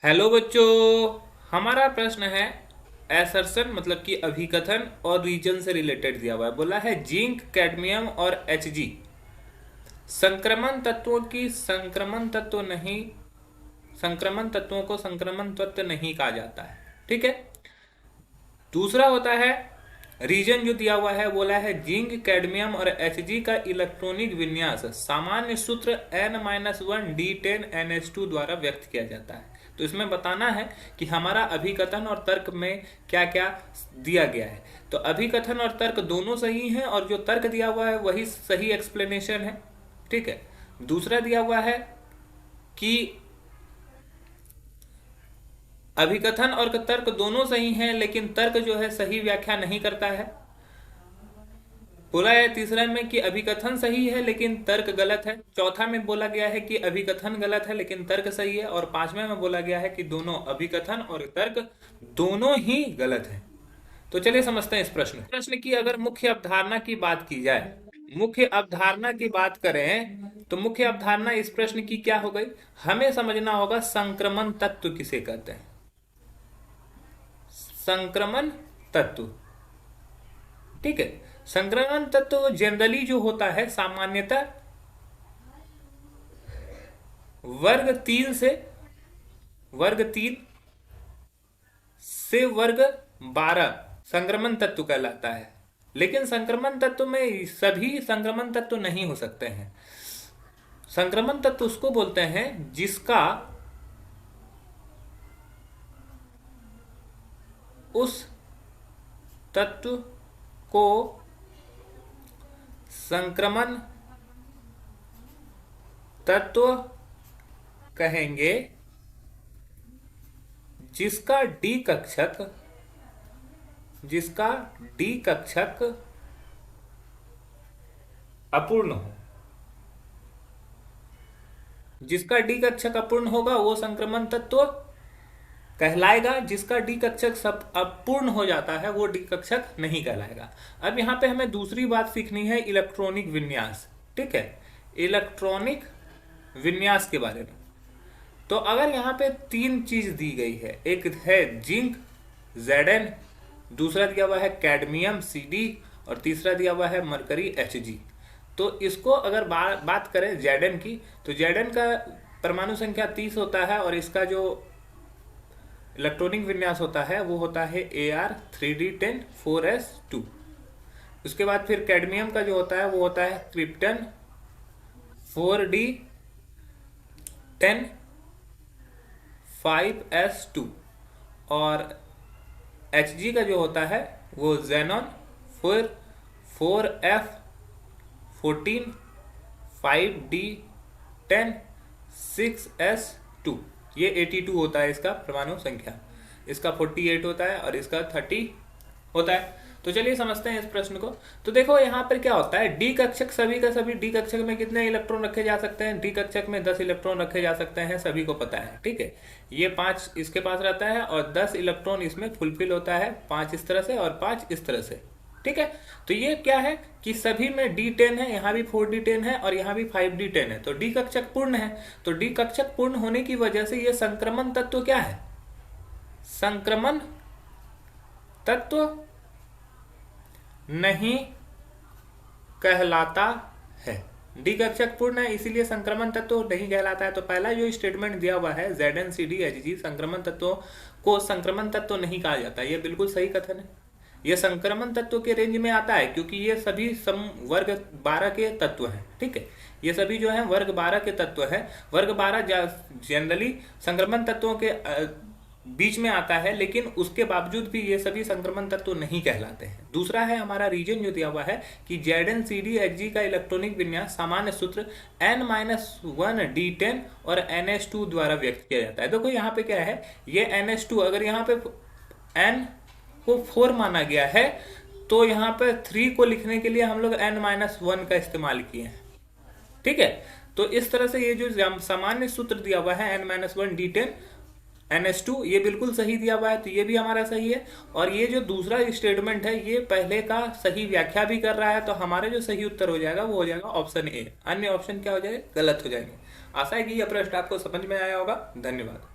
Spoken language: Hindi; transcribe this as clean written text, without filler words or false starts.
हेलो बच्चों। हमारा प्रश्न है एसर्शन मतलब कि अभिकथन और रीजन से रिलेटेड दिया हुआ है। बोला है जिंक कैडमियम और Hg संक्रमण तत्वों की संक्रमण तत्वों को संक्रमण तत्व नहीं कहा जाता है। ठीक है। दूसरा होता है रीजन जो दिया हुआ है, बोला है जिंक कैडमियम और Hg का इलेक्ट्रॉनिक विन्यास सामान्य सूत्र N-1 D10NH2 द्वारा व्यक्त किया जाता है। तो इसमें बताना है कि हमारा अभिकथन और तर्क में क्या क्या दिया गया है। तो अभिकथन और तर्क दोनों सही हैं और जो तर्क दिया हुआ है वही सही एक्सप्लेनेशन है। ठीक है। दूसरा दिया हुआ है कि अभिकथन और तर्क दोनों सही हैं लेकिन तर्क जो है सही व्याख्या नहीं करता है। बोला है तीसरा में कि अभिकथन सही है लेकिन तर्क गलत है। चौथा में बोला गया है कि अभिकथन गलत है लेकिन तर्क सही है। और पांचवें में बोला गया है कि दोनों अभिकथन और तर्क दोनों ही गलत है। तो चलिए समझते हैं इस प्रश्न की। अगर मुख्य अवधारणा की बात की जाए, मुख्य अवधारणा की बात करें तो मुख्य अवधारणा इस प्रश्न की क्या हो गई, हमें समझना होगा संक्रमण तत्व किसे कहते हैं। संक्रमण तत्व, ठीक है। संक्रमण तत्व जनरली जो होता है सामान्यतः वर्ग 3 से वर्ग 12 संक्रमण तत्व कहलाता है। लेकिन संक्रमण तत्व में सभी संक्रमण तत्व नहीं हो सकते हैं। संक्रमण तत्व उसको बोलते हैं जिसका उस तत्व को संक्रमण तत्व कहेंगे जिसका डी कक्षक अपूर्ण हो। जिसका डी कक्षक अपूर्ण होगा वो संक्रमण तत्व कहलाएगा। जिसका डी कक्षक सब अपूर्ण हो जाता है वो डी कक्षक नहीं कहलाएगा। अब यहां पे हमें दूसरी बात सीखनी है, इलेक्ट्रॉनिक विन्यास। ठीक है, इलेक्ट्रॉनिक विन्यास के बारे में। तो अगर यहाँ पे 3 चीज दी गई है, एक है जिंक Zn, दूसरा दिया हुआ है कैडमियम Cd और तीसरा दिया हुआ है मरकरी Hg। तो इसको अगर बात करें Zn की, तो Zn का परमाणु संख्या 30 होता है और इसका जो इलेक्ट्रॉनिक विन्यास होता है वो होता है Ar3D10 4s2। उसके बाद फिर कैडमियम का जो होता है वो होता है क्रिप्टन 4D10 5s2 और Hg का जो होता है वो जेनॉन 4f14 5D10 6s2। ये 82 होता है इसका परमाणु संख्या, इसका 48 होता है और इसका 30 होता है। तो चलिए समझते हैं इस प्रश्न को। तो देखो यहाँ पर क्या होता है, डी कक्षक सभी का सभी डी कक्षक में कितने इलेक्ट्रॉन रखे जा सकते हैं, डी कक्षक में 10 इलेक्ट्रॉन रखे जा सकते हैं, सभी को पता है। ठीक है, ये 5 इसके पास रहता है और 10 इलेक्ट्रॉन इसमें फुलफिल होता है, 5 इस तरह से और 5 इस तरह से। ठीक है, तो ये क्या है कि सभी में D10 है, यहाँ भी 4D10 है और यहाँ भी 5D10 है। तो डी कक्षक पूर्ण है। तो डी कक्षक पूर्ण होने की वजह से ये संक्रमण तत्व क्या है, संक्रमण तत्व नहीं कहलाता है। डी कक्षक पूर्ण है इसीलिए संक्रमण तत्व नहीं कहलाता है। तो पहला जो स्टेटमेंट दिया हुआ है Zn Cd Hg संक्रमण तत्वों को संक्रमण तत्व नहीं कहा जाता, ये बिल्कुल सही कथन है। ये संक्रमण तत्व के रेंज में आता है क्योंकि ये सभी वर्ग 12 के तत्व हैं। ठीक है, ये सभी जो है वर्ग 12 के तत्व है। वर्ग 12 जनरली संक्रमण तत्वों के बीच में आता है, लेकिन उसके बावजूद भी ये सभी संक्रमण तत्व नहीं कहलाते हैं। दूसरा है हमारा रीजन जो दिया हुआ है कि Zn Cd Hg का इलेक्ट्रॉनिक विन्यास सामान्य सूत्र N-1 D10 और NH2 द्वारा व्यक्त किया जाता है। देखो यहाँ पे क्या है, ये NH2 अगर यहाँ पे N को 4 माना गया है तो यहाँ पे 3 को लिखने के लिए हम लोग N-1 का इस्तेमाल किए हैं। ठीक है, तो इस तरह से ये जो सामान्य सूत्र दिया हुआ है N-1 D10 NH2 ये बिल्कुल सही दिया हुआ है, तो ये भी हमारा सही है। और ये जो दूसरा स्टेटमेंट है ये पहले का सही व्याख्या भी कर रहा है। तो हमारे जो सही उत्तर हो जाएगा वो हो जाएगा ऑप्शन ए। अन्य ऑप्शन क्या हो जाएगा, गलत हो जाएंगे। आशा है कि यह प्रश्न आपको समझ में आया होगा। धन्यवाद।